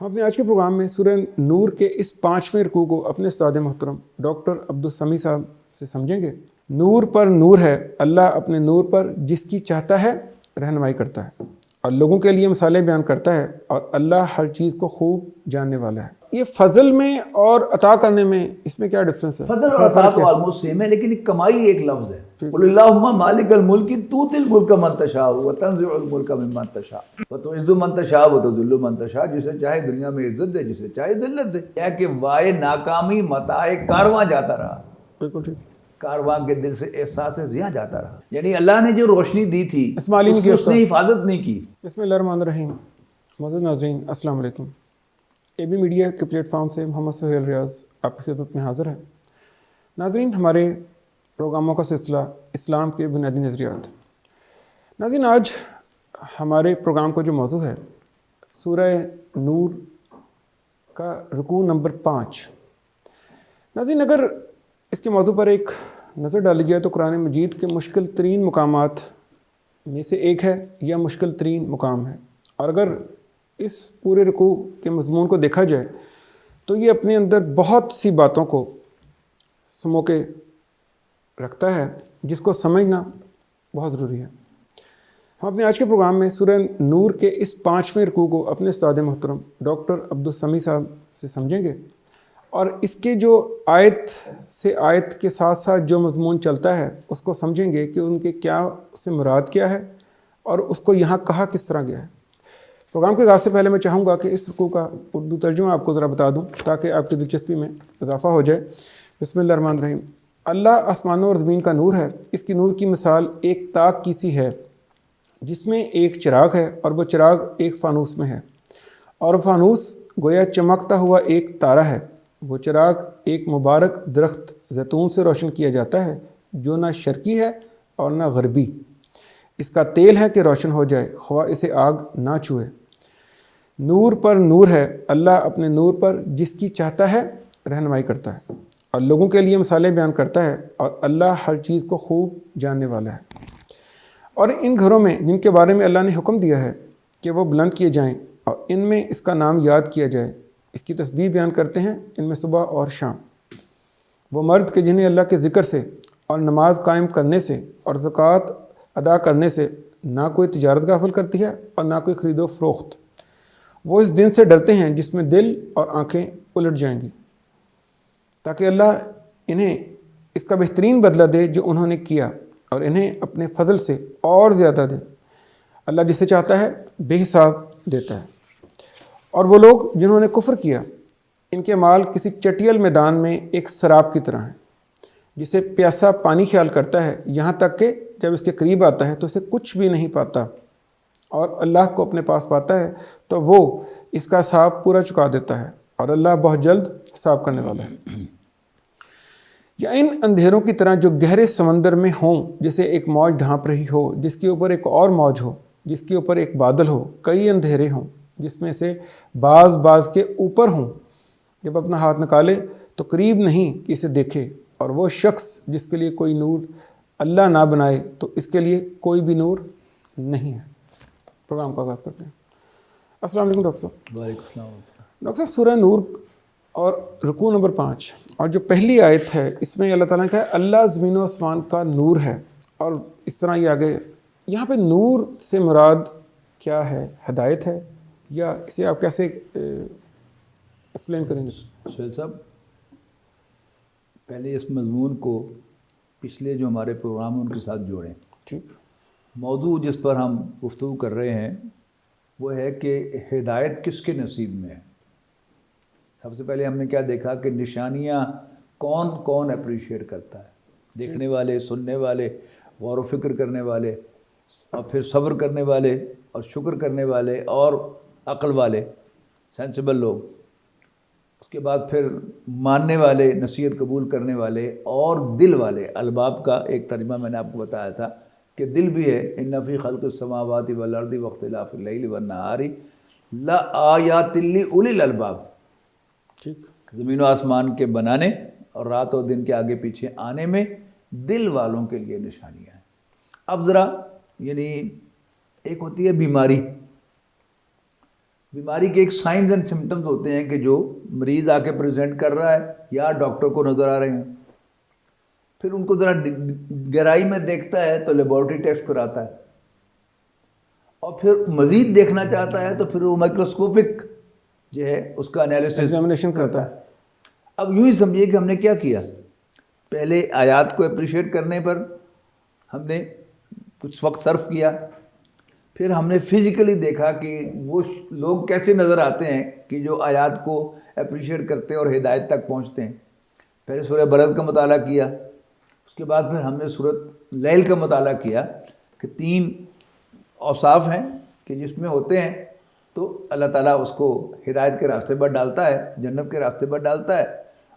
ہم اپنے آج کے پروگرام میں سورہ نور کے اس 5ویں رکوع کو اپنے استاد محترم ڈاکٹر عبدالسمیع صاحب سے سمجھیں گے۔ نور پر نور ہے، اللہ اپنے نور پر جس کی چاہتا ہے رہنمائی کرتا ہے اور لوگوں کے لیے مثالیں بیان کرتا ہے، اور اللہ ہر چیز کو خوب جاننے والا ہے۔ یہ فضل میں اور عطا کرنے میں اس میں کیا ڈفرنس ہے؟ فضل اور عطا تو آلموسٹ سیم ہے، لیکن کمائی ایک لفظ ہے۔ قل اللہم مالک الملک تؤتی الملک من تشاء وتنزع الملک ممن تشاء وتعز من تشاء وتذل من تشاء، جسے چاہے دنیا میں عزت دے، جسے چاہے ذلت دے۔ یہ کہ وائے ناکامی متاع کارواں جاتا رہا، بالکل ٹھیک۔ کارواں کے دل سے احساس ضیاء جاتا رہا، یعنی اللہ نے جو روشنی دی تھی اسماعیلی اس کی اس نے حفاظت نہیں کی۔ بسم اللہ الرحمن الرحیم۔ معزز ناظرین السلام علیکم۔ اے بی میڈیا کے پلیٹ فارم سے محمد سہیل ریاض آپ کی خدمت میں حاضر ہے۔ ناظرین، ہمارے پروگراموں کا سلسلہ اسلام کے بنیادی نظریات۔ ناظرین، آج ہمارے پروگرام کا جو موضوع ہے سورہ نور کا رکوع نمبر 5۔ ناظرین، اگر اس کے موضوع پر ایک نظر ڈالی جائے تو قرآن مجید کے مشکل ترین مقامات میں سے ایک ہے یا مشکل ترین مقام ہے، اور اگر اس پورے رکوع کے مضمون کو دیکھا جائے تو یہ اپنے اندر بہت سی باتوں کو سمو کے رکھتا ہے جس کو سمجھنا بہت ضروری ہے۔ ہم اپنے آج کے پروگرام میں سورہ نور کے اس 5ویں رکوع کو اپنے استاد محترم ڈاکٹر عبدالسمیع صاحب سے سمجھیں گے، اور اس کے جو آیت سے آیت کے ساتھ ساتھ جو مضمون چلتا ہے اس کو سمجھیں گے کہ ان کے کیا سے مراد کیا ہے اور اس کو یہاں کہا کس طرح گیا ہے۔ پروگرام کے آغاز سے پہلے میں چاہوں گا کہ اس رکوع کا اردو ترجمہ آپ کو ذرا بتا دوں تاکہ آپ کی دلچسپی میں اضافہ ہو جائے۔ بسم اللہ الرحمن الرحیم۔ اللہ آسمانوں اور زمین کا نور ہے، اس کی نور کی مثال ایک تاک کی سی ہے جس میں ایک چراغ ہے، اور وہ چراغ ایک فانوس میں ہے، اور فانوس گویا چمکتا ہوا ایک تارا ہے۔ وہ چراغ ایک مبارک درخت زیتون سے روشن کیا جاتا ہے جو نہ شرقی ہے اور نہ غربی۔ اس کا تیل ہے کہ روشن ہو جائے، خواہ اسے آگ نہ چھوئے۔ نور پر نور ہے، اللہ اپنے نور پر جس کی چاہتا ہے رہنمائی کرتا ہے اور لوگوں کے لیے مثالیں بیان کرتا ہے، اور اللہ ہر چیز کو خوب جاننے والا ہے۔ اور ان گھروں میں جن کے بارے میں اللہ نے حکم دیا ہے کہ وہ بلند کیے جائیں اور ان میں اس کا نام یاد کیا جائے، اس کی تسبیح بیان کرتے ہیں ان میں صبح اور شام۔ وہ مرد کہ جنہیں اللہ کے ذکر سے اور نماز قائم کرنے سے اور زکوٰۃ ادا کرنے سے نہ کوئی تجارت غافل کرتی ہے اور نہ کوئی خرید و فروخت۔ وہ اس دن سے ڈرتے ہیں جس میں دل اور آنکھیں الٹ جائیں گی، تاکہ اللہ انہیں اس کا بہترین بدلہ دے جو انہوں نے کیا، اور انہیں اپنے فضل سے اور زیادہ دے۔ اللہ جسے چاہتا ہے بے حساب دیتا ہے۔ اور وہ لوگ جنہوں نے کفر کیا، ان کے مال کسی چٹیل میدان میں ایک سراب کی طرح ہیں جسے پیاسا پانی خیال کرتا ہے، یہاں تک کہ جب اس کے قریب آتا ہے تو اسے کچھ بھی نہیں پاتا، اور اللہ کو اپنے پاس پاتا ہے تو وہ اس کا حساب پورا چکا دیتا ہے، اور اللہ بہت جلد حساب کرنے والا ہے۔ یا ان اندھیروں کی طرح جو گہرے سمندر میں ہوں، جسے ایک موج ڈھانپ رہی ہو، جس کے اوپر ایک اور موج ہو، جس کے اوپر ایک بادل ہو، کئی اندھیرے ہوں جس میں سے بعض کے اوپر ہوں۔ جب اپنا ہاتھ نکالے تو قریب نہیں کہ اسے دیکھے، اور وہ شخص جس کے لیے کوئی نور اللہ نہ بنائے تو اس کے لیے کوئی بھی نور نہیں ہے۔ پروگرام کا آغاز کرتے ہیں۔ السلام علیکم ڈاکٹر صاحب۔ وعلیکم السلام۔ ڈاکٹر صاحب، سورہ نور اور رکوع نمبر 5 اور جو پہلی آیت ہے اس میں اللہ تعالیٰ نے کہا ہے اللہ زمین و آسمان کا نور ہے، اور اس طرح یہ آگے یہاں پہ نور سے مراد کیا ہے؟ ہدایت ہے یا اسے آپ کیسے ایکسپلین کریں گے؟ سہیل صاحب، پہلے اس مضمون کو پچھلے جو ہمارے پروگرام ہیں ان کے ساتھ جوڑیں۔ ٹھیک۔ موضوع جس پر ہم گفتگو کر رہے ہیں وہ ہے کہ ہدایت کس کے نصیب میں ہے۔ سب سے پہلے ہم نے کیا دیکھا کہ نشانیاں کون کون اپریشیٹ کرتا ہے، دیکھنے والے، سننے والے، غور و فکر کرنے والے، اور پھر صبر کرنے والے اور شکر کرنے والے اور عقل والے، سینسیبل لوگ، اس کے بعد پھر ماننے والے، نصیحت قبول کرنے والے، اور دل والے۔ الباب کا ایک ترجمہ میں نے آپ کو بتایا تھا کہ دل بھی ہے، ان فی خلق السماوات والارض واختلاف اللیل والنہار لآیات لأولی الالباب۔ ٹھیک۔ زمین و آسمان کے بنانے اور رات اور دن کے آگے پیچھے آنے میں دل والوں کے لیے نشانیاں ہیں۔ اب ذرا یعنی ایک ہوتی ہے بیماری، بیماری کے ایک سائنز اینڈ سمٹمز ہوتے ہیں کہ جو مریض آ کے پریزنٹ کر رہا ہے یا ڈاکٹر کو نظر آ رہے ہیں، پھر ان کو ذرا گہرائی میں دیکھتا ہے تو لیبارٹری ٹیسٹ کراتا ہے، اور پھر مزید دیکھنا چاہتا ہے تو پھر وہ مائکروسکوپک جو ہے اس کا انالیسس ایگزامینیشن کرتا ہے۔ اب یوں ہی سمجھیے کہ ہم نے کیا کیا، پہلے آیات کو اپریشیٹ کرنے پر ہم نے کچھ وقت صرف کیا، پھر ہم نے فزیکلی دیکھا کہ وہ لوگ کیسے نظر آتے ہیں کہ جو آیات کو اپریشیٹ کرتے ہیں اور ہدایت تک پہنچتے ہیں۔ پہلے سورہ بلد کا مطالعہ کیا، اس کے بعد پھر ہم نے سورۃ لیل کا مطالعہ کیا کہ 3 اوصاف ہیں کہ جس میں ہوتے ہیں تو اللہ تعالیٰ اس کو ہدایت کے راستے پر ڈالتا ہے، جنت کے راستے پر ڈالتا ہے،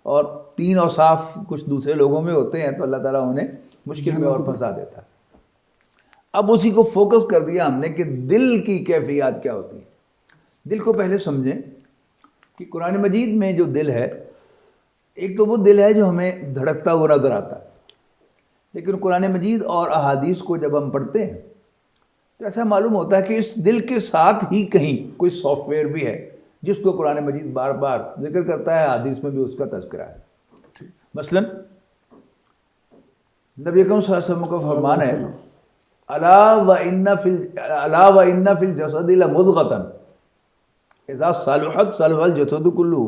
اور 3 اوصاف کچھ دوسرے لوگوں میں ہوتے ہیں تو اللہ تعالیٰ انہیں مشکل میں اور پھنسا دیتا ہے۔ اب اسی کو فوکس کر دیا ہم نے کہ دل کی کیفیات کیا ہوتی ہے۔ دل کو پہلے سمجھیں کہ قرآن مجید میں جو دل ہے، ایک تو وہ دل ہے جو ہمیں دھڑکتا ہوا نظر آتا ہے، لیکن قرآن مجید اور احادیث کو جب ہم پڑھتے ہیں تو ایسا معلوم ہوتا ہے کہ اس دل کے ساتھ ہی کہیں کوئی سافٹ ویئر بھی ہے جس کو قرآن مجید بار بار ذکر کرتا ہے، حدیث میں بھی اس کا تذکرہ ہے۔ مثلا نبی اکرم صلی اللہ علیہ وسلم کا فرمان ہے، الا وان فی الجسد لمضغۃ اذا صلحت صلح الجسد كله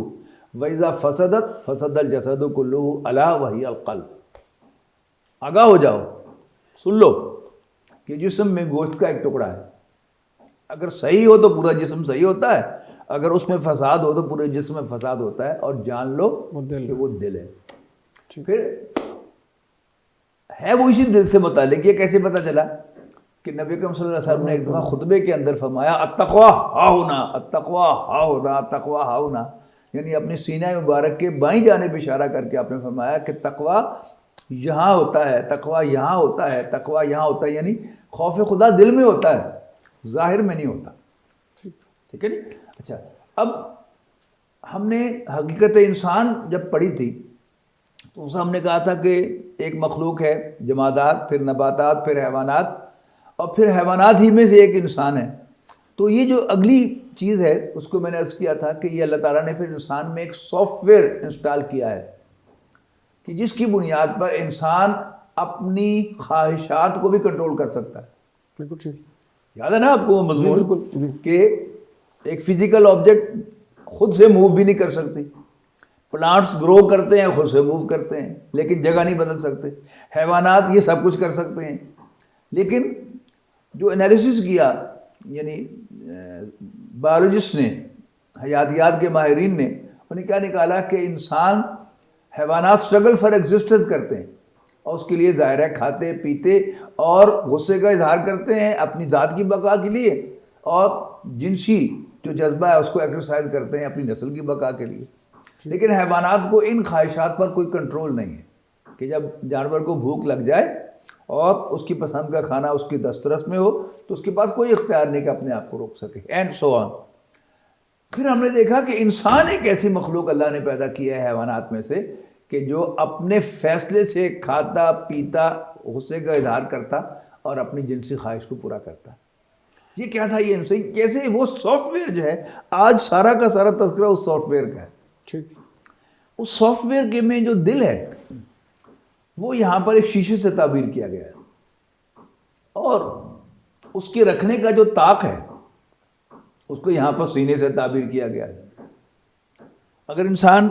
واذا فسدت فسد الجسد كله الا وهي القلب۔ آگاہ ہو جاؤ، سن لو کہ جسم میں گوشت کا ایک ٹکڑا ہے، اگر صحیح ہو تو پورا جسم صحیح ہوتا ہے، اگر اس میں فساد ہو تو پورے جسم میں فساد ہوتا ہے، اور جان لو کہ وہ دل ہے۔ پھر ہے وہ اسی دل سے متعلق۔ یہ کیسے پتہ چلا کہ نبی اکرم صلی اللہ علیہ وسلم نے ایک دفعہ خطبے کے اندر فرمایا التقویٰ ہاہنا، التقویٰ ہاہنا، التقویٰ ہاہنا، یعنی اپنی سینہ مبارک کے بائیں جانب اشارہ کر کے آپ نے فرمایا کہ تقویٰ یہاں ہوتا ہے، تقویٰ یہاں ہوتا ہے، تقویٰ یہاں ہوتا ہے، یعنی خوف خدا دل میں ہوتا ہے، ظاہر میں نہیں ہوتا۔ ٹھیک ہے جی؟ اچھا، اب ہم نے حقیقت انسان جب پڑھی تھی تو اس ہم نے کہا تھا کہ ایک مخلوق ہے، جمادات، پھر نباتات، پھر حیوانات، اور پھر حیوانات ہی میں سے ایک انسان ہے۔ تو یہ جو اگلی چیز ہے اس کو میں نے عرض کیا تھا کہ یہ اللہ تعالیٰ نے پھر انسان میں ایک سافٹ ویئر انسٹال کیا ہے کہ جس کی بنیاد پر انسان اپنی خواہشات کو بھی کنٹرول کر سکتا ہے۔ بالکل ٹھیک، یاد ہے نا آپ کو وہ مضمون بالکل، کہ ایک فزیکل آبجیکٹ خود سے موو بھی نہیں کر سکتی، پلانٹس گرو کرتے ہیں خود سے موو کرتے ہیں لیکن جگہ نہیں بدل سکتے، حیوانات یہ سب کچھ کر سکتے ہیں، لیکن جو انالیسس کیا یعنی بایولوجسٹ نے، حیاتیات کے ماہرین نے، انہیں کیا نکالا کہ انسان، حیوانات اسٹرگل فار ایگزسٹنس کرتے ہیں اور اس کے لیے ظاہر ہے کھاتے پیتے اور غصے کا اظہار کرتے ہیں اپنی ذات کی بقا کے لیے، اور جنسی جو جذبہ ہے اس کو ایکسرسائز کرتے ہیں اپنی نسل کی بقا کے لیے۔ لیکن حیوانات کو ان خواہشات پر کوئی کنٹرول نہیں ہے کہ جب جانور کو بھوک لگ جائے اور اس کی پسند کا کھانا اس کی دسترس میں ہو تو اس کے پاس کوئی اختیار نہیں کہ اپنے آپ کو روک سکے، اینڈ سو آن۔ پھر ہم نے دیکھا کہ انسان ایک ایسی مخلوق اللہ نے پیدا کیا ہے حیوانات میں سے کہ جو اپنے فیصلے سے کھاتا پیتا، غصے کا اظہار کرتا اور اپنی جنسی خواہش کو پورا کرتا۔ یہ کیا تھا؟ یہ انسان کیسے وہ سافٹ ویئر جو ہے، آج سارا کا سارا تذکرہ اس سافٹ ویئر کا ہے۔ ٹھیک، اس سافٹ ویئر کے میں جو دل ہے وہ یہاں پر ایک شیشے سے تعبیر کیا گیا ہے، اور اس کے رکھنے کا جو طاق ہے اس کو یہاں پر سینے سے تعبیر کیا گیا ہے۔ اگر انسان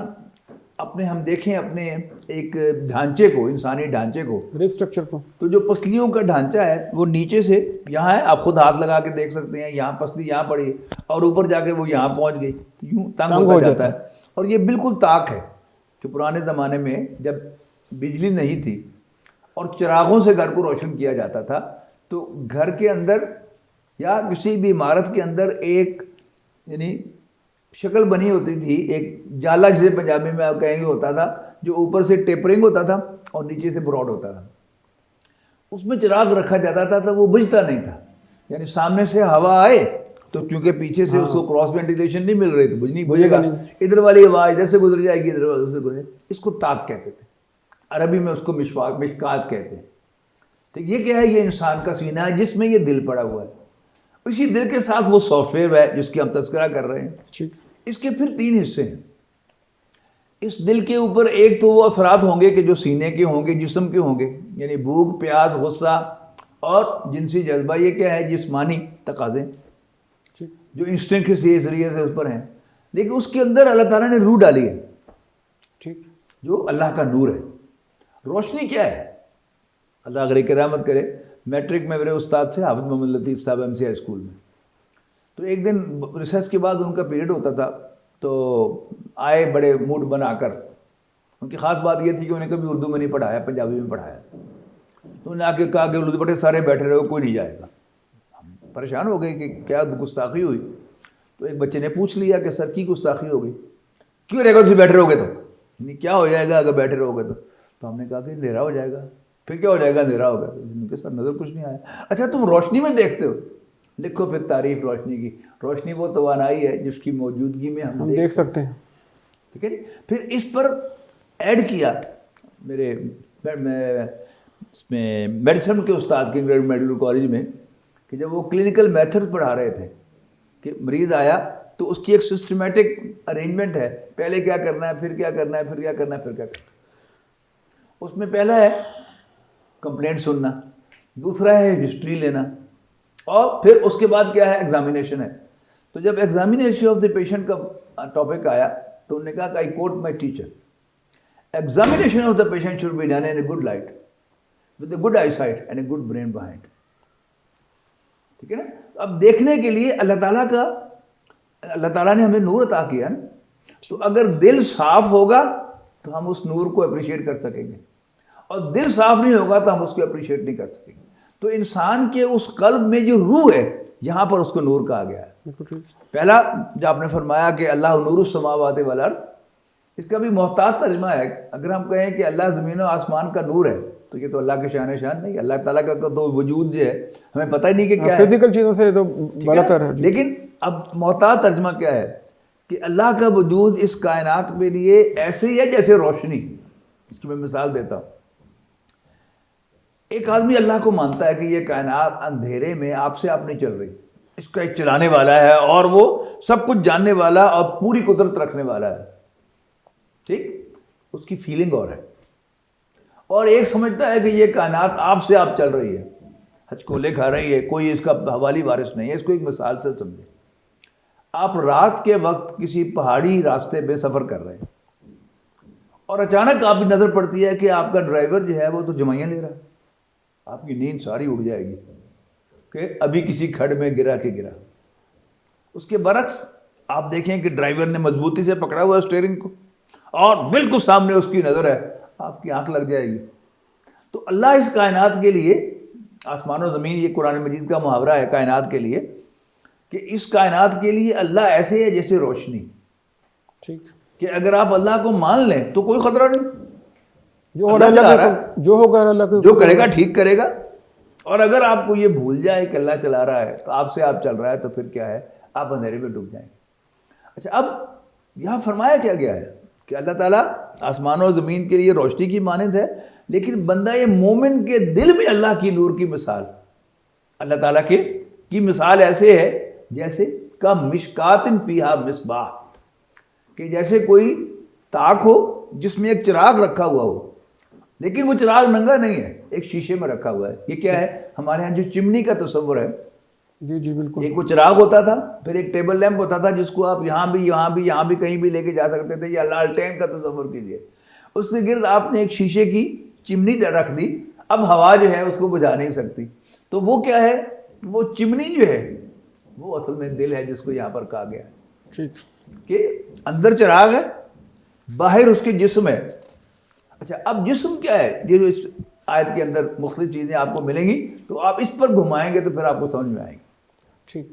اپنے، ہم دیکھیں اپنے ایک ڈھانچے کو، انسانی ڈھانچے کو، ریپ اسٹرکچر کو، تو جو پسلیوں کا ڈھانچہ ہے وہ نیچے سے یہاں ہے، آپ خود ہاتھ لگا کے دیکھ سکتے ہیں، یہاں پسلی یہاں پڑی اور اوپر جا کے وہ یہاں پہنچ گئی، تو یوں تنگ ہوتا جاتا ہے۔ اور یہ بالکل طاق ہے کہ پرانے زمانے میں جب بجلی نہیں تھی اور چراغوں سے گھر کو روشن کیا جاتا تھا تو گھر کے اندر یا کسی بھی عمارت کے اندر ایک یعنی شکل بنی ہوتی تھی، ایک جالا جسے پنجابی میں آپ کہیں گے ہوتا تھا، جو اوپر سے ٹیپرنگ ہوتا تھا اور نیچے سے براڈ ہوتا تھا، اس میں چراغ رکھا جاتا تھا، وہ بجھتا نہیں تھا، یعنی سامنے سے ہوا آئے تو چونکہ پیچھے سے اس کو کراس وینٹیلیشن نہیں مل رہی تو بجھے گا، ادھر والی ہوا ادھر سے گزر جائے گی، ادھر والی سے گزرے، اس کو طاق کہتے تھے، عربی میں اس کو مشکات کہتے ہیں۔ تو یہ کیا ہے؟ یہ انسان کا سینہ ہے جس میں یہ دل پڑا ہوا ہے، اسی دل کے ساتھ وہ سافٹ ویئر ہے جس کی ہم تذکرہ کر رہے ہیں. ٹھیک. اس کے پھر 3 حصے ہیں. اس دل کے اوپر ایک تو وہ اثرات ہوں گے کہ جو سینے کے ہوں گے, جسم کے ہوں گے, یعنی بھوک, پیاس, غصہ اور جنسی جذبہ. یہ کیا ہے؟ جسمانی تقاضے جو انسٹنکٹ کے ذریعے سے اس پر ہیں. لیکن اس کے اندر اللہ تعالیٰ نے روح ڈالی ہے, ٹھیک, جو اللہ کا نور ہے. روشنی کیا ہے؟ اللہ اگر کرامت کرے, میٹرک میں میرے استاد تھے حافظ محمد لطیف صاحب ایم سی ہائی اسکول میں. تو ایک دن ریسرچ کے بعد ان کا پیریڈ ہوتا تھا, تو آئے بڑے موڈ بنا کر. ان کی خاص بات یہ تھی کہ انہیں کبھی اردو میں نہیں پڑھایا, پنجابی میں پڑھایا. تو انہوں نے آ کے کہا کہ اردو بٹے سارے بیٹھے رہے, کوئی نہیں جائے گا. ہم پریشان ہو گئے کہ کیا گستاخی ہوئی. تو ایک بچے نے پوچھ لیا کہ سر کی گستاخی ہو گئی؟ کیوں رہے گا تم بیٹھے رہو گے تو, یعنی کیا ہو جائے گا اگر بیٹھے رہو گے تو؟ تو ہم نے کہا کہ اندھیرا ہو جائے گا. پھر کیا ہو جائے گا؟ اندھیرا ہوگا. کہ سر نظر کچھ نہیں آیا. اچھا تم روشنی میں دیکھتے ہو؟ لکھو پھر تعریف روشنی کی. روشنی وہ توانائی ہے جس کی موجودگی میں ہم دیکھ سکتے ہیں. ٹھیک ہے. پھر اس پر ایڈ کیا میرے اس میں میڈیسن کے استاد کے میڈیکل کالج میں, کہ جب وہ کلینکل میتھڈ پڑھا رہے تھے کہ مریض آیا تو اس کی ایک سسٹمیٹک ارینجمنٹ ہے, پہلے کیا کرنا ہے, پھر کیا کرنا ہے, پھر کیا کرنا ہے, پھر کیا کرنا ہے. اس میں پہلا ہے کمپلینٹ سننا, دوسرا ہے ہسٹری لینا, اور پھر اس کے بعد کیا ہے؟ ایگزامینیشن ہے. تو جب ایگزامینیشن آف دی پیشنٹ کا ٹاپک آیا تو انہوں نے کہا کہ I quote my teacher, examination of the patient should be done in a good light with a good eyesight and a good brain behind. ٹھیک ہے نا. اب دیکھنے کے لیے اللہ تعالیٰ نے ہمیں نور عطا کیا نا, تو اگر دل صاف ہوگا تو ہم اس نور کو اپریشیٹ کر سکیں گے, اور دل صاف نہیں ہوگا تو ہم اس کو اپریشیٹ نہیں کر سکیں گے. تو انسان کے اس قلب میں جو روح ہے, یہاں پر اس کو نور کہا گیا ہے. پہلا جو آپ نے فرمایا کہ اللہ نور السماوات والارض, اس کا بھی محتاط ترجمہ ہے. اگر ہم کہیں کہ اللہ زمین و آسمان کا نور ہے تو یہ تو اللہ کے شان نہیں. اللہ تعالیٰ کا تو وجود جو ہے ہمیں پتہ ہی نہیں کہ کیا ہے, فزیکل چیزوں سے تو بالاتر ہے. لیکن اب محتاط ترجمہ کیا ہے کہ اللہ کا وجود اس کائنات کے لیے ایسے ہی ہے جیسے روشنی. اس کی میں مثال دیتا ہوں. ایک آدمی اللہ کو مانتا ہے کہ یہ کائنات اندھیرے میں آپ سے آپ نہیں چل رہی, اس کا ایک چلانے والا ہے اور وہ سب کچھ جاننے والا اور پوری قدرت رکھنے والا ہے. ٹھیک, اس کی فیلنگ اور ہے. اور ایک سمجھتا ہے کہ یہ کائنات آپ سے آپ چل رہی ہے, ہچکولے کھا رہی ہے, کوئی اس کا حوالی وارث نہیں ہے. اس کو ایک مثال سے سمجھیں. آپ رات کے وقت کسی پہاڑی راستے پہ سفر کر رہے ہیں اور اچانک آپ کی نظر پڑتی ہے کہ آپ کا ڈرائیور جو ہے وہ تو جمائیاں لے رہا ہے. آپ کی نیند ساری اڑ جائے گی کہ ابھی کسی کھڈ میں گرا. اس کے برعکس آپ دیکھیں کہ ڈرائیور نے مضبوطی سے پکڑا ہوا ہے اسٹیئرنگ کو, اور بالکل سامنے اس کی نظر ہے, آپ کی آنکھ لگ جائے گی. تو اللہ اس کائنات کے لیے, آسمان و زمین یہ قرآن مجید کا محاورہ ہے کائنات کے لیے, کہ اس کائنات کے لیے اللہ ایسے ہے جیسے روشنی. ٹھیک, کہ اگر آپ اللہ کو مان لیں تو کوئی خطرہ نہیں. جو ہوگا اللہ کو جو کرے گا ٹھیک کرے گا. اور اگر آپ کو یہ بھول جائے کہ اللہ چلا رہا ہے تو آپ سے آپ چل رہا ہے, تو پھر کیا ہے؟ آپ اندھیرے میں ڈوب جائیں گے. اچھا, اب یہاں فرمایا کیا گیا ہے کہ اللہ تعالیٰ آسمان و زمین کے لیے روشنی کی مانند ہے, لیکن بندہ یہ مومن کے دل میں اللہ کی نور کی مثال, اللہ تعالیٰ کی مثال ایسے ہے جیسے کا مشکات فیہا مصباح, کہ جیسے کوئی تاک ہو جس میں ایک چراغ رکھا ہوا ہو, لیکن وہ چراغ ننگا نہیں ہے, ایک شیشے میں رکھا ہوا ہے. یہ کیا ہے؟ ہمارے ہاں جو چمنی کا تصور ہے. جی بالکل. ایک وہ چراغ ہوتا تھا, پھر ایک ٹیبل لیمپ ہوتا تھا جس کو آپ یہاں بھی کہیں بھی لے کے جا سکتے تھے. یا لالٹین کا تصور کیجیے, اس کے گرد آپ نے ایک شیشے کی چمنی رکھ دی. اب ہوا جو ہے اس کو بجھا نہیں سکتی. تو وہ کیا ہے؟ وہ چمنی جو ہے وہ اصل میں دل ہے, جس کو یہاں پر کہا گیا ہے. ٹھیک, کہ اندر چراغ ہے, باہر اس کے جسم ہے. اچھا, اب جسم کیا ہے؟ یہ جو اس آیت کے اندر مختلف چیزیں آپ کو ملیں گی, تو آپ اس پر گھمائیں گے تو پھر آپ کو سمجھ میں آئے گی. ٹھیک.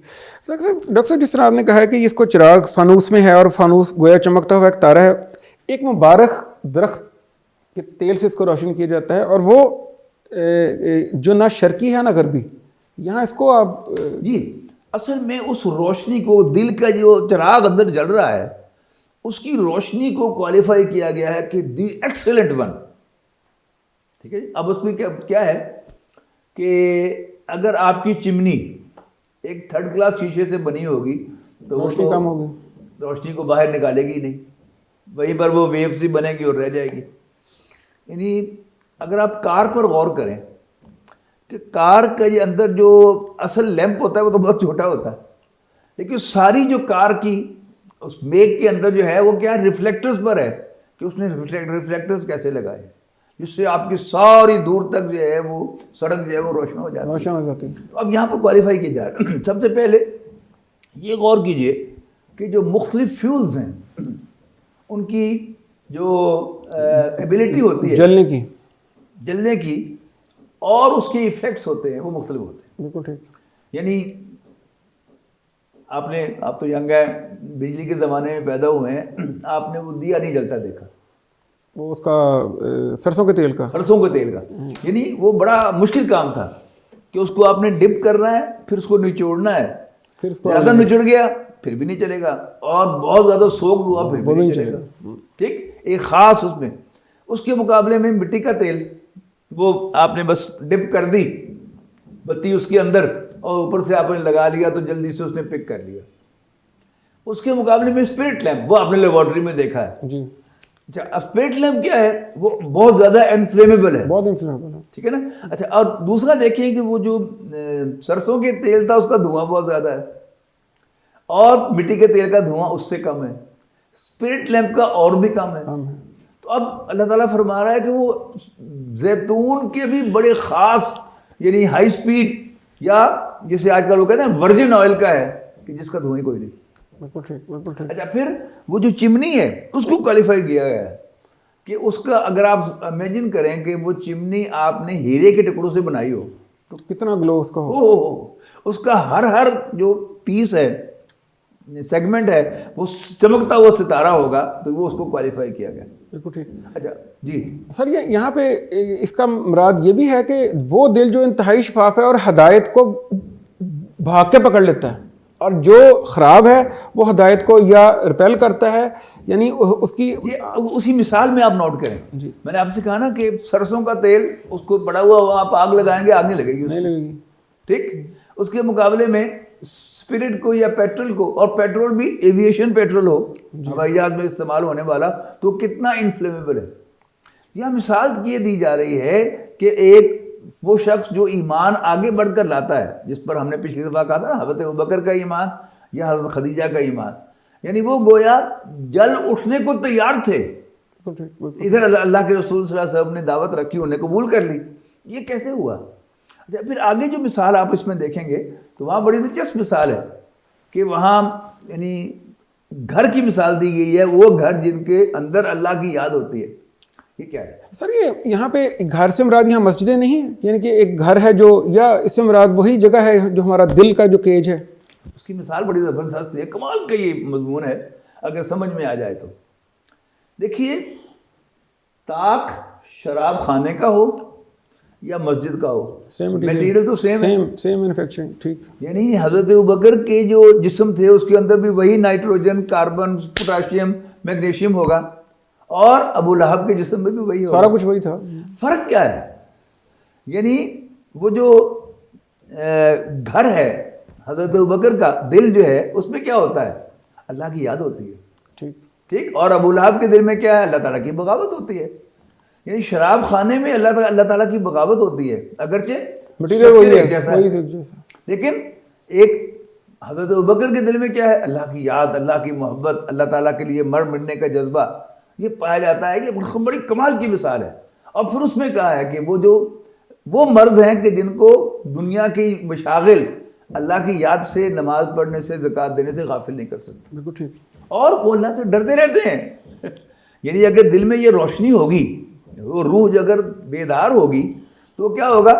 ڈاکٹر صاحب, جس طرح آپ نے کہا ہے کہ اس کو چراغ فانوس میں ہے اور فانوس گویا چمکتا ہوا ایک تارا ہے, ایک مبارک درخت کے تیل سے اس کو روشن کیا جاتا ہے, اور وہ جو نہ شرقی ہے نہ غربی, یہاں اس کو آپ جی اصل میں اس روشنی کو, دل کا جو چراغ اندر جل رہا ہے, اس کی روشنی کو کوالیفائی کیا گیا ہے کہ دی ایکسیلنٹ ون. ٹھیک ہے جی. اب اس میں کیا ہے کہ اگر آپ کی چمنی ایک تھرڈ کلاس شیشے سے بنی ہوگی تو وہ روشنی کم ہوگی, روشنی کو باہر نکالے گی نہیں, وہیں پر وہ ویو سی بنے گی اور رہ جائے گی. یعنی اگر آپ کار پر غور کریں کہ کار کا یہ اندر جو اصل لیمپ ہوتا ہے وہ تو بہت چھوٹا ہوتا ہے, لیکن ساری جو کار کی اس میک کے اندر جو ہے وہ کیا ریفلیکٹرز پر ہے کہ اس نے ریفلیکٹرز کیسے لگائے جس سے آپ کی ساری دور تک جو ہے وہ سڑک جو ہے وہ روشن ہو جاتی ہے. روشن ہو جاتی ہے. تو اب یہاں پر کوالیفائی کیا جا رہا ہے. سب سے پہلے یہ غور کیجئے کہ جو مختلف فیولز ہیں ان کی جو ایبیلٹی ہوتی ہے جلنے کی اور اس کے ایفیکٹس ہوتے ہیں وہ مختلف ہوتے ہیں. بالکل ٹھیک. یعنی آپ تو ینگ ہیں, بجلی کے زمانے میں پیدا ہوئے ہیں, آپ نے وہ دیا نہیں جلتا دیکھا, وہ اس کا سرسوں کے تیل کا یعنی وہ بڑا مشکل کام تھا کہ اس کو آپ نے ڈپ کرنا ہے, پھر اس کو نچوڑنا ہے, پھر زیادہ نچڑ گیا پھر بھی نہیں چلے گا, اور بہت زیادہ سوک ہوا پھر بھی نہیں چلے گا. ٹھیک, ایک خاص اس میں. اس کے مقابلے میں مٹی کا تیل وہ آپ نے بس ڈپ کر دی بتی اس کے اندر اور اوپر سے آپ نے لگا لیا تو جلدی سے اس نے پک کر لیا. اس کے مقابلے میں اسپرٹ لیمپ وہ آپ نے لیبارٹری میں دیکھا ہے جی. اچھا, اسپرٹ لیمپ کیا ہے, وہ بہت زیادہ انفلیمیبل ہے, بہت انفلیمیبل ہے, ٹھیک ہے نا. اچھا, اور دوسرا دیکھیں کہ وہ جو سرسوں کے تیل تھا اس کا دھواں بہت زیادہ ہے اور مٹی کے تیل کا دھواں اس سے کم ہے, اسپرٹ لیمپ کا اور بھی کم ہے. تو اب اللہ تعالیٰ فرما رہا ہے کہ وہ زیتون کے بھی بڑے خاص یعنی ہائی سپیڈ یا جسے آج کل وہ کہتے ہیں ورجن آئل کا ہے کہ جس کا دھواں ہی کوئی نہیں. بالکل ٹھیک, بالکل ٹھیک. اچھا, پھر وہ جو چمنی ہے اس کو کوالیفائی کیا گیا ہے کہ اس کا اگر آپ امیجن کریں کہ وہ چمنی آپ نے ہیرے کے ٹکڑوں سے بنائی ہو تو کتنا گلو اس کا ہو, اس کا ہر جو پیس ہے سیگمنٹ ہے وہ چمکتا ہوا ستارہ ہوگا, تو وہ اس کو کوالیفائی کیا گیا. بالکل ٹھیک. اچھا جی سر, یہاں پہ اس کا مراد یہ بھی ہے کہ وہ دل جو انتہائی شفاف ہے اور ہدایت کو بھاگ کے پکڑ لیتا ہے, اور جو خراب ہے وہ ہدایت کو یا ریپیل کرتا ہے, یعنی اس کی اسی مثال میں آپ نوٹ کریں. جی, میں نے آپ سے کہا نا کہ سرسوں کا تیل اس کو پڑا ہوا آپ آگ لگائیں گے, آگ نہیں لگے گی, نہیں لگے گی. ٹھیک, اس کے مقابلے میں اسپرٹ کو یا پیٹرول کو, اور پیٹرول بھی ایویشن پیٹرول ہو ہوائی جہاز میں استعمال ہونے والا, تو کتنا انفلیمیبل ہے. یہاں مثال یہ دی جا رہی ہے کہ ایک وہ شخص جو ایمان آگے بڑھ کر لاتا ہے, جس پر ہم نے پچھلی دفعہ کہا تھا نا حضرت ابوبکر کا ایمان یا حضرت خدیجہ کا ایمان, یعنی وہ گویا جل اٹھنے کو تیار تھے. ادھر اللہ کے رسول صلی اللہ علیہ وسلم نے دعوت رکھی, انہیں قبول کر لی. یہ کیسے ہوا؟ اچھا, پھر آگے جو مثال آپ اس میں دیکھیں گے تو وہاں بڑی دلچسپ مثال ہے کہ وہاں یعنی گھر کی مثال دی گئی ہے, وہ گھر جن کے اندر اللہ کی یاد ہوتی ہے. یہ کیا ہے سر؟ یہ یہاں پہ گھر سے مراد یہاں مسجدیں نہیں ہیں, یعنی کہ ایک گھر ہے جو, یا اس سے مراد وہی جگہ ہے جو ہمارا دل کا جو کیج ہے؟ اس کی مثال بڑی زبردست ہے, کمال کا یہ مضمون ہے اگر سمجھ میں آ جائے تو. دیکھیے, طاق شراب خانے کا ہو یا مسجد کا ہو, میٹیریل تو سیم مینوفیکچرنگ. ٹھیک, یعنی حضرت ابوبکر کے جو جسم تھے اس کے اندر بھی وہی نائٹروجن, کاربن, پوٹاشیم, میگنیشیم ہوگا, اور ابو لہب کے جسم میں بھی وہی ہوگا, سارا کچھ وہی تھا. فرق کیا ہے؟ یعنی وہ جو گھر ہے حضرت ابوبکر کا, دل جو ہے اس میں کیا ہوتا ہے؟ اللہ کی یاد ہوتی ہے. ٹھیک, اور ابو لہب کے دل میں کیا ہے؟ اللہ تعالیٰ کی بغاوت ہوتی ہے. یعنی شراب خانے میں اللہ تعالیٰ کی بغاوت ہوتی ہے, اگرچہ مٹیریل وہی ہے جیسا ہے, لیکن ایک حضرت ابوبکر کے دل میں کیا ہے؟ اللہ کی یاد, اللہ کی محبت, اللہ تعالیٰ کے لیے مر مرنے کا جذبہ, یہ پایا جاتا ہے. یہ بڑی کمال کی مثال ہے. اور پھر اس میں کہا ہے کہ وہ مرد ہیں کہ جن کو دنیا کی مشاغل اللہ کی یاد سے, نماز پڑھنے سے, زکوٰۃ دینے سے غافل نہیں کر سکتے. بالکل ٹھیک, اور وہ اللہ سے ڈرتے رہتے ہیں. یعنی اگر دل میں یہ روشنی ہوگی, وہ روح اگر بیدار ہوگی تو کیا ہوگا؟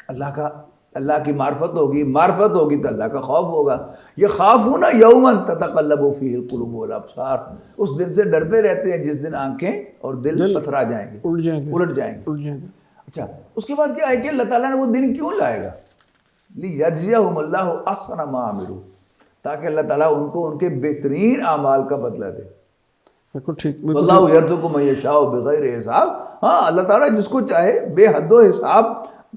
اللہ کی معرفت ہوگی تو اللہ کا خوف ہوگا. یہ خافون یومن تتقلب فیہ القلوب والابصار, اس دن سے ڈرتے رہتے ہیں جس دن آنکھیں اور دل پتھرا جائیں گے, الٹ جائیں گے. اچھا, اس کے بعد کیا ہے کہ اللہ تعالیٰ نے وہ دن کیوں لائے گا؟ لیجزیہم اللہ احسن ما عملوا, تاکہ اللہ تعالیٰ ان کو ان کے بہترین اعمال کا بدلہ دے. بالکل ٹھیک. واللہ یرزق من یشاء بغیر حساب. ہاں, اللہ تعالیٰ جس کو چاہے بے حد و حساب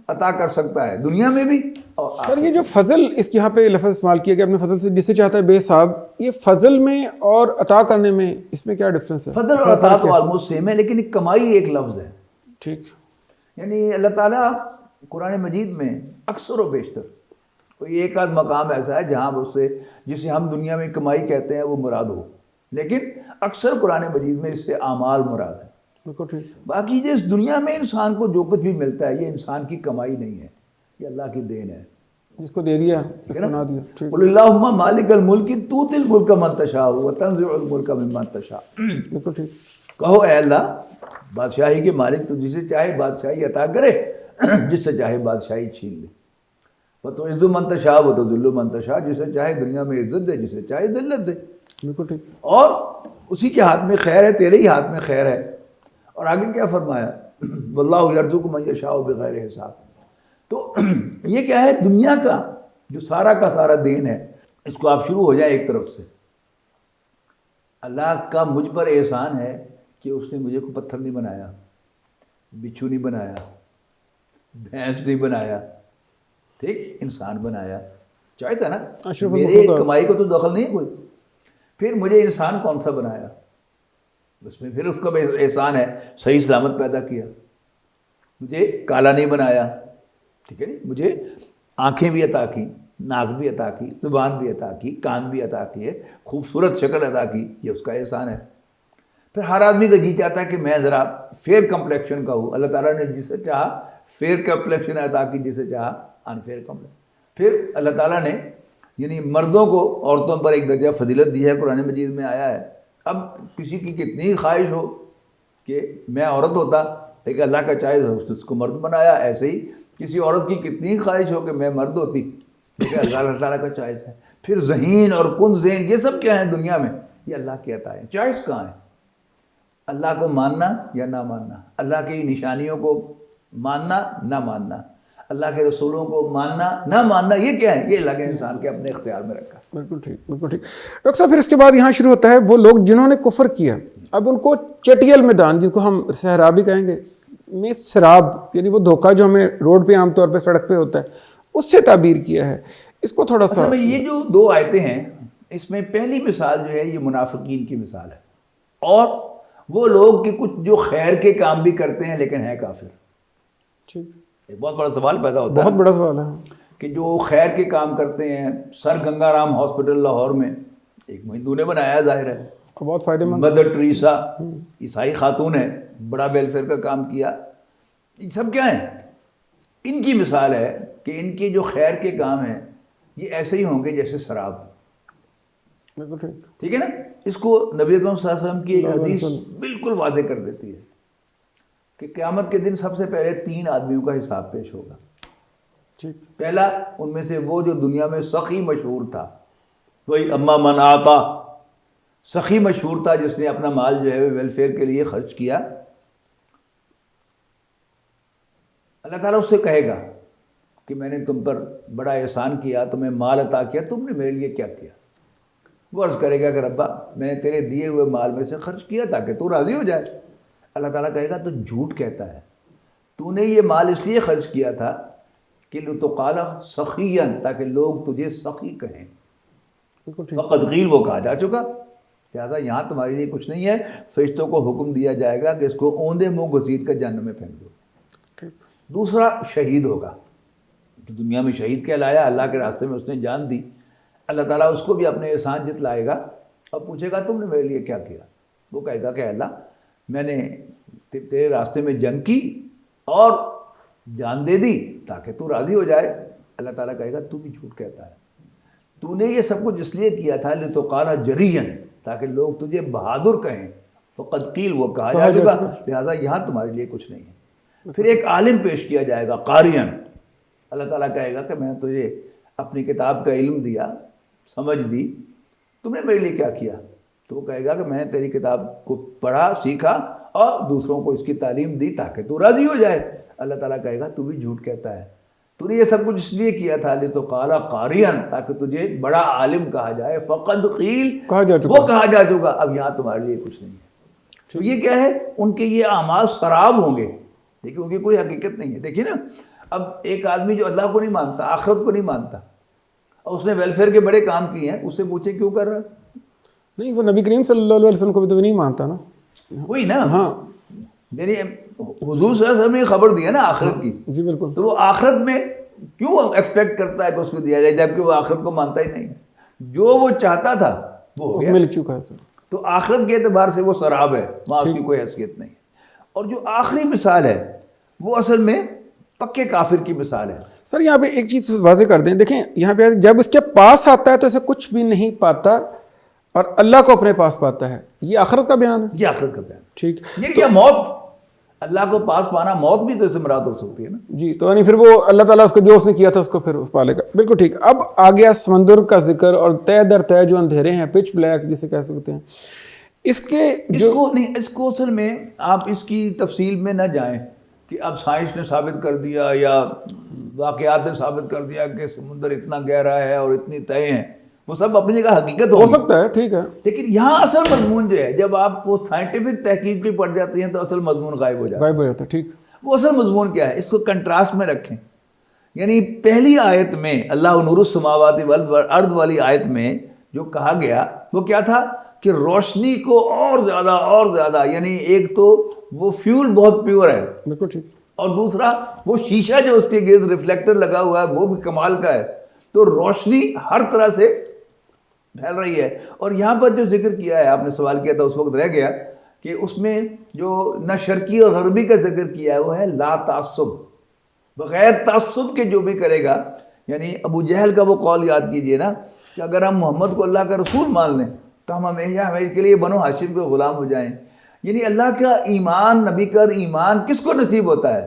عطا کر سکتا ہے دنیا میں بھی اور سر یہ جو فضل اس یہاں پہ لفظ استعمال کیا گیا اپنے فضل سے جسے چاہتا ہے بے حساب، یہ فضل میں اور عطا کرنے میں اس میں کیا ڈفرینس ہے؟ فضل اور عطا تو آلموسٹ سیم ہے، لیکن ایک کمائی ایک لفظ ہے. ٹھیک. یعنی اللہ تعالیٰ قرآن مجید میں اکثر و بیشتر کوئی ایک آدھ مقام ایسا ہے جہاں اس سے جسے ہم دنیا میں کمائی کہتے ہیں وہ مراد ہو، لیکن اکثر قرآن مجید میں اس سے اعمال مراد ہے. بالکل ٹھیک. باقی جو اس دنیا میں انسان کو جو کچھ بھی ملتا ہے یہ انسان کی کمائی نہیں ہے، یہ اللہ کی دین ہے. جس کو دے دیا اس کو نہ دیا. ٹھیک. قل اللہم مالک الملک تؤتی الملک من تشاء وتنزع الملک ممن تشاء. بالکل ٹھیک. کہو اے اللہ بادشاہی کے مالک تو جسے چاہے بادشاہی عطا کرے، جس سے چاہے بادشاہی چھین لے. وتعز من تشاء وتذل من تشاء، جسے چاہے دنیا میں عزت دے، جسے چاہے ذلت دے. بالکل ٹھیک. اور اسی کے ہاتھ میں خیر ہے، تیرے ہی ہاتھ میں خیر ہے. اور آگے کیا فرمایا؟ واللہ یرزق من یشاء بغیر حساب. تو یہ کیا ہے؟ دنیا کا جو سارا کا سارا دین ہے، اس کو آپ شروع ہو جائیں ایک طرف سے. اللہ کا مجھ پر احسان ہے کہ اس نے مجھے کو پتھر نہیں بنایا، بچھو نہیں بنایا، بھینس نہیں بنایا، ٹھیک، انسان بنایا. چوائس ہے نا، میرے کمائی کو تو دخل نہیں ہے کوئی. پھر مجھے انسان کون سا بنایا، اس میں پھر اس کا احسان ہے صحیح سلامت پیدا کیا. مجھے کالا نہیں بنایا، ٹھیک ہے، مجھے آنکھیں بھی عطا کی، ناک بھی عطا کی، زبان بھی عطا کی، کان بھی عطا کیے، خوبصورت شکل عطا کی، یہ اس کا احسان ہے. پھر ہر آدمی کا جی چاہتا ہے کہ میں ذرا فیئر کمپلیکشن کا ہوں. اللہ تعالیٰ نے جسے چاہا فیئر کمپلیکشن عطا کی، جسے چاہا انفیئر کمپلیکشن. پھر اللہ تعالیٰ نے یعنی مردوں کو عورتوں پر ایک درجہ فضیلت دی ہے، قرآن مجید میں آیا ہے. اب کسی کی کتنی خواہش ہو کہ میں عورت ہوتا، لیکن اللہ کا چاہے اس کو مرد بنایا. ایسے ہی کسی عورت کی کتنی خواہش ہو کہ میں مرد ہوتی، لیکن اللہ تعالیٰ کا چوائس ہے. پھر ذہین اور کن ذہین یہ سب کیا ہیں دنیا میں؟ یہ اللہ کی عطا ہے. چوائس کہاں ہے؟ اللہ کو ماننا یا نہ ماننا، اللہ کی نشانیوں کو ماننا نہ ماننا، اللہ کے رسولوں کو ماننا نہ ماننا، یہ کیا ہے؟ یہ اللہ کے انسان کے اپنے اختیار میں رکھا. بالکل ٹھیک. بالکل ٹھیک. ڈاکٹر صاحب پھر اس کے بعد یہاں شروع ہوتا ہے وہ لوگ جنہوں نے کفر کیا، اب ان کو چٹیل میدان جن کو ہم صحرا بھی کہیں گے میں سراب، یعنی وہ دھوکہ جو ہمیں روڈ پہ عام طور پہ سڑک پہ ہوتا ہے، اس سے تعبیر کیا ہے. اس کو تھوڑا سا یہ جو دو آیتیں ہیں اس میں پہلی مثال جو ہے یہ منافقین کی مثال ہے، اور وہ لوگ کہ کچھ جو خیر کے کام بھی کرتے ہیں لیکن ہیں کافر. ٹھیک. ایک بہت بڑا سوال پیدا ہوتا ہے، بہت بڑا سوال ہے کہ جو خیر کے کام کرتے ہیں. سر گنگا رام ہاسپٹل لاہور میں ایک ہندو نے بنایا، ظاہر ہے بہت فائدہ مند. مدر ٹریسا عیسائی خاتون ہے، بڑا ویلفیئر کا کام کیا. یہ سب کیا ہیں؟ ان کی مثال ہے کہ ان کے جو خیر کے کام ہیں یہ ایسے ہی ہوں گے جیسے شراب. بالکل ٹھیک. ٹھیک ہے نا. اس کو نبی اکرم صلی اللہ علیہ وسلم کی ایک حدیث بالکل واضح کر دیتی ہے کہ قیامت کے دن سب سے پہلے 3 آدمیوں کا حساب پیش ہوگا. ٹھیک. پہلا ان میں سے وہ جو دنیا میں سخی مشہور تھا، وہی اما من آتا، سخی مشہور تھا جس نے اپنا مال جو ہے ویلفیئر کے لیے خرچ کیا. اللہ تعالیٰ اس سے کہے گا کہ میں نے تم پر بڑا احسان کیا، تمہیں مال عطا کیا، تم نے میرے لیے کیا کیا؟ وہ عرض کرے گا کہ ربا میں نے تیرے دیے ہوئے مال میں سے خرچ کیا تاکہ تو راضی ہو جائے. اللہ تعالیٰ کہے گا تو جھوٹ کہتا ہے، تو نے یہ مال اس لیے خرچ کیا تھا کہ لتقال سخیا، تاکہ لوگ تجھے سخی کہیں. فقط قیل، وہ کہا جا چکا، لہٰذا یہاں تمہارے لیے کچھ نہیں ہے. فرشتوں کو حکم دیا جائے گا کہ اس کو اوندے منہ گھسیٹ کر جہنم میں پھینک دو. دوسرا شہید ہوگا، جو دنیا میں شہید کہلایا، اللہ کے راستے میں اس نے جان دی. اللہ تعالیٰ اس کو بھی اپنے احسان جتلائے گا اور پوچھے گا تم نے میرے لیے کیا کیا؟ وہ کہے گا کہ اللہ میں نے تیرے راستے میں جنگ کی اور جان دے دی تاکہ تو راضی ہو جائے. اللہ تعالیٰ کہے گا تو بھی جھوٹ کہتا ہے، تو نے یہ سب کچھ اس لیے کیا تھا لتقال جریا، تاکہ لوگ تجھے بہادر کہیں. فقط قیل، وہ کہا جا چکا، لہٰذا یہاں تمہارے لیے کچھ نہیں ہے. پھر ایک عالم پیش کیا جائے گا، قارئن. اللہ تعالیٰ کہے گا کہ میں نے تجھے اپنی کتاب کا علم دیا، سمجھ دی، تم نے میرے لیے کیا کیا؟ تو وہ کہے گا کہ میں نے تیری کتاب کو پڑھا، سیکھا اور دوسروں کو اس کی تعلیم دی تاکہ تو راضی ہو جائے. اللہ تعالیٰ کہے گا تو بھی جھوٹ کہتا ہے، تو نے یہ سب کچھ اس لیے کیا تھا لتقال قارئا، تاکہ تجھے بڑا عالم کہا جائے. فقد قیل، وہ کہا جا چکا، اب یہاں تمہارے لیے کچھ نہیں ہے. تو یہ کیا ہے؟ ان کے یہ اعمال سراب ہوں گے، دیکھیں ان کی کوئی حقیقت نہیں ہے. دیکھیے نا، اب ایک آدمی جو اللہ کو نہیں مانتا، آخرت کو نہیں مانتا، اور اس نے ویلفیئر کے بڑے کام کیے ہیں، اس سے پوچھے کیوں کر رہا ہے؟ نہیں، وہ نبی کریم صلی اللہ علیہ وسلم کو بھی تو نہیں مانتا نا. وہی نا، ہاں یعنی حضور صلی اللہ علیہ وسلم نے خبر دی ہے نا آخرت کی، جی بالکل. تو وہ آخرت میں کیوں ایکسپیکٹ کرتا ہے کہ اس کو دیا جائے جبکہ وہ آخرت کو مانتا ہی نہیں ہے؟ جو وہ چاہتا تھا وہ ہو گیا. مل چکا ہے سر. تو آخرت کے اعتبار سے وہ سراب ہے، وہاں اس کی کوئی حیثیت نہیں. اور جو آخری مثال ہے وہ اصل میں پکے کافر کی مثال ہے. سر یہاں پہ ایک چیز واضح کر دیں، دیکھیں یہاں پہ جب اس کے پاس آتا ہے تو اسے کچھ بھی نہیں پاتا اور اللہ کو اپنے پاس پاتا ہے. یہ آخرت کا بیان ہے. یہ آخرت کا بیان. ٹھیک. یعنی یہ موت، اللہ کو پاس پانا، موت بھی تو اس سے مراد ہو سکتی ہے نا. جی تو یعنی پھر وہ اللہ تعالیٰ اس کو جو اس نے کیا تھا اس کو پھر اس پالے گا. بالکل ٹھیک. اب آ گیا سمندر کا ذکر اور طے در طے جو اندھیرے ہیں، پچ بلیک جسے کہہ سکتے ہیں. اس کے اس کو اصل میں آپ اس کی تفصیل میں نہ جائیں کہ اب سائنس نے ثابت کر دیا یا واقعات نے ثابت کر دیا کہ سمندر اتنا گہرا ہے اور اتنی طے ہیں، وہ سب اپنی جگہ حقیقت ہو سکتا ہے. ٹھیک ہے. لیکن یہاں اصل مضمون جو ہے، جب آپ کو سائنٹیفک تحقیق بھی پڑ جاتی ہیں تو اصل مضمون غائب ہو جاتا ہے. ٹھیک. وہ اصل مضمون کیا ہے، اس کو کنٹراسٹ میں رکھیں. یعنی پہلی آیت میں اللہ نور السماوات والارض والی آیت میں جو کہا گیا وہ کیا تھا کہ روشنی کو اور زیادہ، یعنی ایک تو وہ فیول بہت پیور ہے، بالکل ٹھیک، اور دوسرا وہ شیشہ جو اس کے گرد ریفلیکٹر لگا ہوا ہے وہ بھی کمال کا ہے. تو روشنی ہر طرح سے پھیل رہی ہے. اور یہاں پر جو ذکر کیا ہے، آپ نے سوال کیا تھا اس وقت رہ گیا، کہ اس میں جو نہ شرقی اور غربی کا ذکر کیا ہے وہ ہے لا تعصب، بغیر تعصب کے جو بھی کرے گا. یعنی ابو جہل کا وہ قول یاد کیجئے نا کہ اگر ہم محمد کو اللہ کا رسول مان لیں تو ہم ہمیشہ کے لیے بنو ہاشم کے غلام ہو جائیں. یعنی اللہ کا ایمان، نبی کا ایمان کس کو نصیب ہوتا ہے؟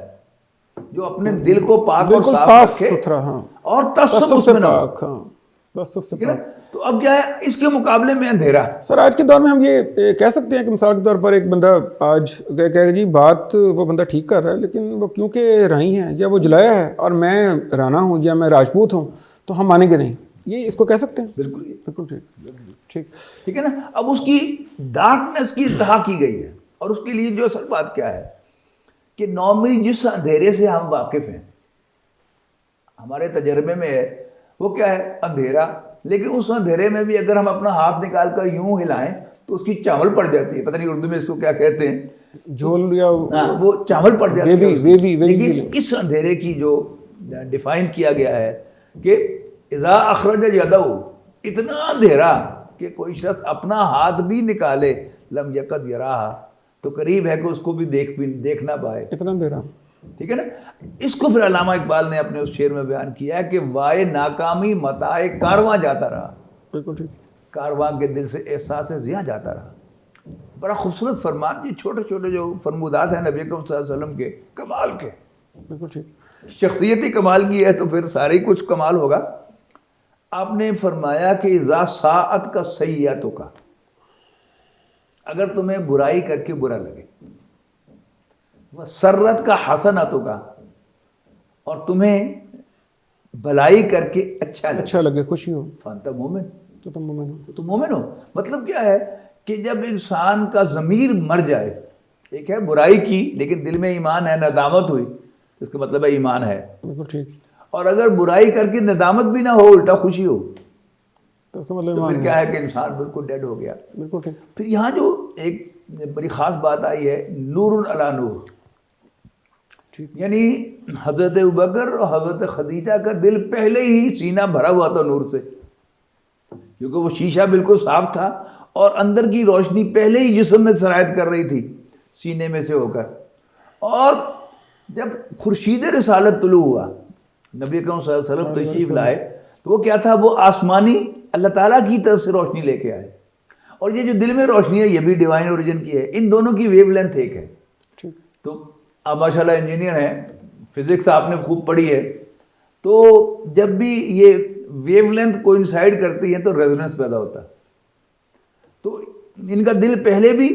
جو اپنے دل کو پاک اور صاف رکھے اور تعصب سے نہ ہو. تو اب کیا ہے اس کے مقابلے میں اندھیرا. سر آج کے دور میں ہم یہ کہہ سکتے ہیں کہ مثال کے طور پر ایک بندہ آج کہ جی بات وہ بندہ ٹھیک کر رہا ہے، لیکن وہ کیونکہ رائی ہے یا وہ جلایا ہے اور میں رانا ہوں یا میں راجپوت ہوں تو ہم مانیں گے نہیں. یہ اس کو کہہ سکتے ہیں. بالکل ٹھیک ہے نا. اب اس کی ڈارکنیس کی انتہا کی گئی ہے، اور اس کے لیے جو اصل بات کیا ہے کہ نارملی جس اندھیرے سے ہم واقف ہیں ہمارے تجربے میں ہے وہ کیا ہے؟ اندھیرا. لیکن اس اندھیرے میں بھی اگر ہم اپنا ہاتھ نکال کر یوں ہلائیں تو اس کی چاول پڑ جاتی ہے. پتہ نہیں اردو میں اس کو کیا کہتے ہیں، جھول یا وہ چاول پڑ جاتی ہے. لیکن اس اندھیرے کی جو ڈیفائن کیا گیا ہے کہ اذا اخرج یدہ، اتنا اندھیرا کہ کوئی شخص اپنا ہاتھ بھی نکالے لم یکد یراہا، تو قریب ہے کہ اس کو بھی دیکھ نہ پائے. اتنا اندھیرا. ٹھیک ہے نا. اس کو پھر علامہ اقبال نے اپنے اس شعر میں بیان کیا ہے کہ وائے ناکامی متاع کارواں جاتا رہا. بالکل ٹھیک. کارواں کے دل سے احساس ضیاء جاتا رہا. بڑا خوبصورت فرمان. یہ چھوٹے چھوٹے جو فرمودات ہیں نبی اکرم صلی اللہ علیہ وسلم کے، کمال کے. بالکل ٹھیک. شخصیت ہی کمال کی ہے تو پھر سارے کچھ کمال ہوگا. آپ نے فرمایا کہ اذا ساعت کا سیئتوں کا، اگر تمہیں برائی کر کے برا لگے، سرت کا حسناتوں کا، اور تمہیں بھلائی کر کے اچھا لگے، خوشی ہو، فانت مومن، تو تم مومن ہو. مطلب کیا ہے کہ جب انسان کا ضمیر مر جائے، ایک ہے برائی کی لیکن دل میں ایمان ہے، ندامت ہوئی، اس کا مطلب ہے ایمان ہے. بالکل ٹھیک. اور اگر برائی کر کے ندامت بھی نہ ہو، الٹا خوشی ہو، تو اس کا مطلب پھر کیا ہے کہ انسان بالکل ڈیڈ ہو گیا. بالکل ٹھیک. پھر یہاں جو ایک بڑی خاص بات آئی ہے، نور علی نور. یعنی حضرت ابوبکر اور حضرت خدیجہ کا دل پہلے ہی سینہ بھرا ہوا تھا نور سے، کیونکہ وہ شیشہ بالکل صاف تھا اور اندر کی روشنی پہلے ہی جسم میں سرایت کر رہی تھی سینے میں سے ہو کر. اور جب خورشید رسالت طلوع ہوا، نبی اکرم صلی اللہ علیہ وسلم تشریف لائے، تو وہ کیا تھا؟ وہ آسمانی اللہ تعالیٰ کی طرف سے روشنی لے کے آئے. اور یہ جو دل میں روشنی ہے یہ بھی ڈیوائن اوریجن کی ہے. ان دونوں کی ویو لینتھ ایک ہے. تو آپ ماشاء اللہ انجینئر ہیں، فزکس آپ نے خوب پڑھی ہے، تو جب بھی یہ ویو لینتھ کوئنسائڈ کرتی ہے تو ریزوننس پیدا ہوتا ہے. تو ان کا دل پہلے بھی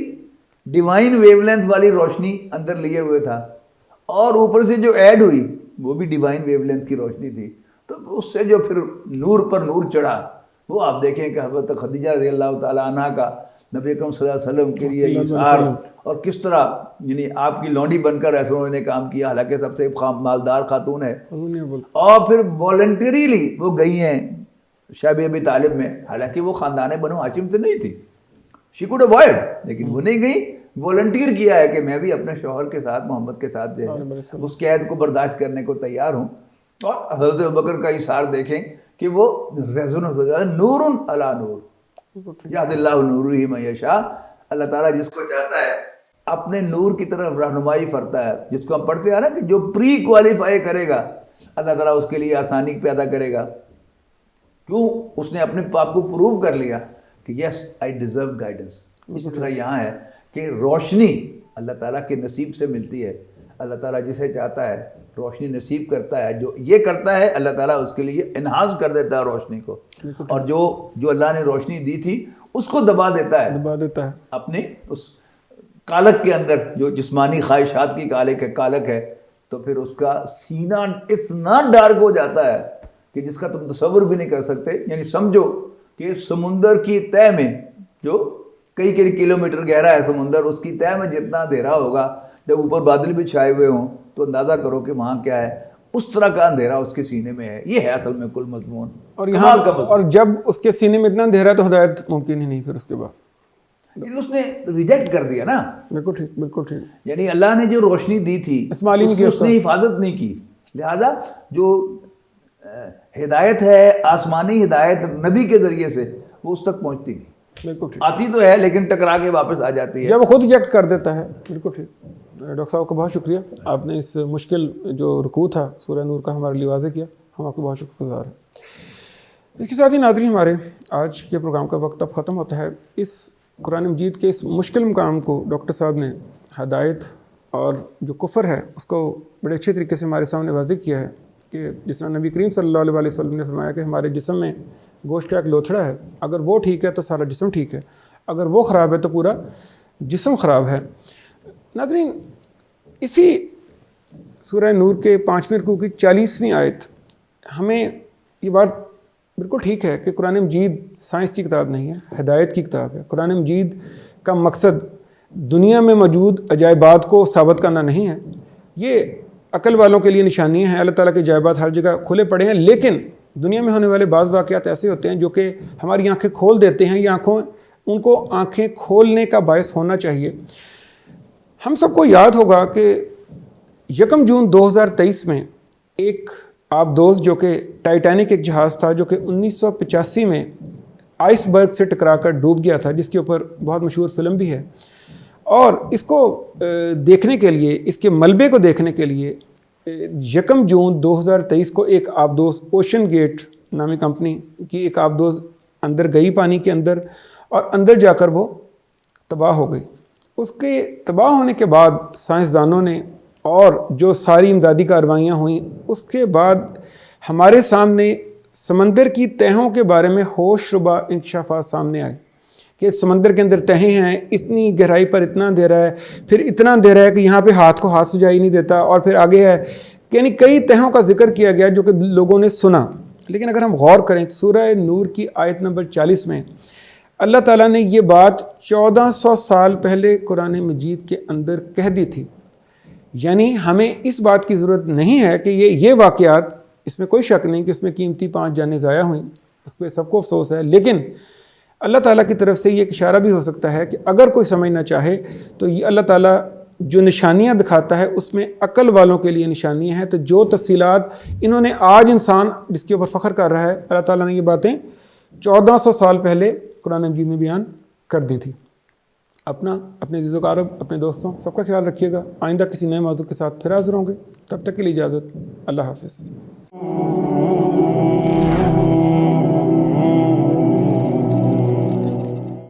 ڈیوائن ویو لینتھ والی روشنی اندر لیے ہوئے تھا، اور اوپر سے جو ایڈ ہوئی وہ بھی ڈیوائن ویو لینتھ کی روشنی تھی. تو اس سے جو پھر نور پر نور چڑھا، وہ آپ دیکھیں کہ حضرت خدیجہ رضی اللہ تعالیٰ عنہ کا نبی اکرم صلی اللہ علیہ وسلم کے لیے صلی اللہ علیہ ایثار، وسلم۔ اور کس طرح یعنی آپ کی لونڈی بن کر ایسے انہوں نے کام کیا، حالانکہ سب سے مالدار خاتون ہے، اور پھر والنٹریلی وہ گئی ہیں شیب ابی طالب میں، حالانکہ وہ خاندان بنو ہاشم سے نہیں تھی، شی کوڈ اوائڈ، لیکن وہ نہیں گئی، والنٹیئر کیا ہے کہ میں بھی اپنے شوہر کے ساتھ، محمد کے ساتھ جو ہے اس قید کو برداشت کرنے کو تیار ہوں۔ اور حضرت ابوبکر کا اشار دیکھیں کہ وہ ریزوننس ہو جاتا ہے، نور علی نور، یہد اللہ نورہ من یشاء، اللہ تعالیٰ جس کو چاہتا ہے اپنے نور کی طرف رہنمائی فرتا ہے، جس کو ہم پڑھتے ہیں نا کہ جو پری کوالیفائی کرے گا اللہ تعالیٰ اس کے لیے آسانی پیدا کرے گا، کیوں؟ اس نے اپنے آپ کو پروو کر لیا کہ یس آئی ڈیزرو گائیڈنس۔ اسی طرح یہاں ہے کہ روشنی اللہ تعالیٰ کے نصیب سے ملتی ہے، اللہ تعالیٰ جسے چاہتا ہے روشنی نصیب کرتا ہے، جو یہ کرتا ہے اللہ تعالیٰ اس کے لیے انہانس کر دیتا ہے روشنی کو، اور جو اللہ نے روشنی دی تھی اس کو دبا دیتا ہے اپنے اس کالک کے اندر، جو جسمانی خواہشات کی کالک ہے، تو پھر اس کا سینہ اتنا ڈارک ہو جاتا ہے کہ جس کا تم تصور بھی نہیں کر سکتے۔ یعنی سمجھو کہ سمندر کی تہہ میں، جو کئی کلومیٹر گہرا ہے سمندر، اس کی تہہ میں جتنا اندھیرا ہوگا، جب اوپر بادل بھی چھائے ہوئے ہوں تو اندازہ کرو کہ وہاں کیا ہے، اس طرح کا اندھیرا اس کے سینے میں ہے۔ یہ ہے اصل میں کل مضمون، اور یہاں اور جب اس کے سینے میں اتنا اندھیرا تو ہدایت ممکن ہی نہیں پھر اس کے بعد، اس نے ریجیکٹ کر دیا نا۔ بالکل ٹھیک، بالکل ٹھیک۔ یعنی اللہ نے جو روشنی دی تھی اس نے حفاظت نہیں کی، لہذا جو ہدایت ہے، آسمانی ہدایت نبی کے ذریعے سے، وہ اس تک پہنچتی نہیں، بالکل ٹھیک، آتی تو ہے لیکن ٹکرا کے واپس آ جاتی ہے، جب وہ خود ریجیکٹ کر دیتا ہے۔ بالکل ٹھیک۔ ڈاکٹر صاحب کا بہت شکریہ، آپ نے اس مشکل جو رکوع تھا سورہ نور کا ہمارے لیے واضح کیا، ہم آپ کو بہت شکر گزار ہیں۔ اس کے ساتھ ہی ناظرین، ہمارے آج کے پروگرام کا وقت اب ختم ہوتا ہے۔ اس قرآن مجید کے اس مشکل مقام کو ڈاکٹر صاحب نے ہدایت اور جو کفر ہے اس کو بڑے اچھے طریقے سے ہمارے سامنے واضح کیا ہے، کہ جس طرح نبی کریم صلی اللہ علیہ وسلم نے فرمایا کہ ہمارے جسم میں گوشت کا ایک لوتھڑا ہے، اگر وہ ٹھیک ہے تو سارا جسم ٹھیک ہے، اگر وہ خراب ہے تو پورا جسم خراب ہے۔ ناظرین، اسی سورہ نور کے 5ویں رکوع کی 40ویں آیت ہمیں یہ بات بالکل ٹھیک ہے کہ قرآن مجید سائنس کی کتاب نہیں ہے، ہدایت کی کتاب ہے۔ قرآن مجید کا مقصد دنیا میں موجود عجائبات کو ثابت کرنا نہیں ہے، یہ عقل والوں کے لیے نشانیاں ہیں۔ اللہ تعالیٰ کے عجائبات ہر جگہ کھلے پڑے ہیں، لیکن دنیا میں ہونے والے بعض واقعات ایسے ہوتے ہیں جو کہ ہماری آنکھیں کھول دیتے ہیں، یا ان کو آنکھیں کھولنے کا باعث ہونا چاہیے۔ ہم سب کو یاد ہوگا کہ 1 جون 2023 میں ایک آبدوز جو کہ ٹائٹینک ایک جہاز تھا، جو کہ 1985 میں آئس برگ سے ٹکرا کر ڈوب گیا تھا، جس کے اوپر بہت مشہور فلم بھی ہے، اور اس کو دیکھنے کے لیے، اس کے ملبے کو دیکھنے کے لیے 1 جون 2023 کو ایک آبدوز اوشن گیٹ نامی کمپنی کی ایک آبدوز اندر گئی پانی کے اندر، اور اندر جا کر وہ تباہ ہو گئی۔ اس کے تباہ ہونے کے بعد سائنسدانوں نے اور جو ساری امدادی کارروائیاں ہوئیں، اس کے بعد ہمارے سامنے سمندر کی تہوں کے بارے میں ہوش ربا انکشافات سامنے آئے کہ سمندر کے اندر تہیں ہیں، اتنی گہرائی پر اتنا اندھیرا ہے، پھر اتنا اندھیرا ہے کہ یہاں پہ ہاتھ کو ہاتھ سجائی نہیں دیتا، اور پھر آگے ہے، یعنی کئی تہوں کا ذکر کیا گیا جو کہ لوگوں نے سنا۔ لیکن اگر ہم غور کریں تو سورہ نور کی آیت نمبر 40 میں اللہ تعالیٰ نے یہ بات 1400 سال پہلے قرآن مجید کے اندر کہہ دی تھی، یعنی ہمیں اس بات کی ضرورت نہیں ہے کہ یہ واقعات، اس میں کوئی شک نہیں کہ اس میں قیمتی 5 جانیں ضائع ہوئیں، اس پہ سب کو افسوس ہے، لیکن اللہ تعالیٰ کی طرف سے یہ ایک اشارہ بھی ہو سکتا ہے کہ اگر کوئی سمجھنا چاہے تو یہ اللہ تعالیٰ جو نشانیاں دکھاتا ہے اس میں عقل والوں کے لیے نشانیاں ہیں۔ تو جو تفصیلات انہوں نے آج انسان جس کے اوپر فخر کر رہا ہے، اللہ تعالیٰ نے یہ باتیں 1400 سال پہلے قرآن مجید میں بیان کر دی تھی۔ اپنے عزیز و اقارب، اپنے دوستوں، سب کا خیال رکھیے گا۔ آئندہ کسی نئے موضوع کے ساتھ پھر حاضر ہوں گے، تب تک کے لیے اجازت، اللہ حافظ۔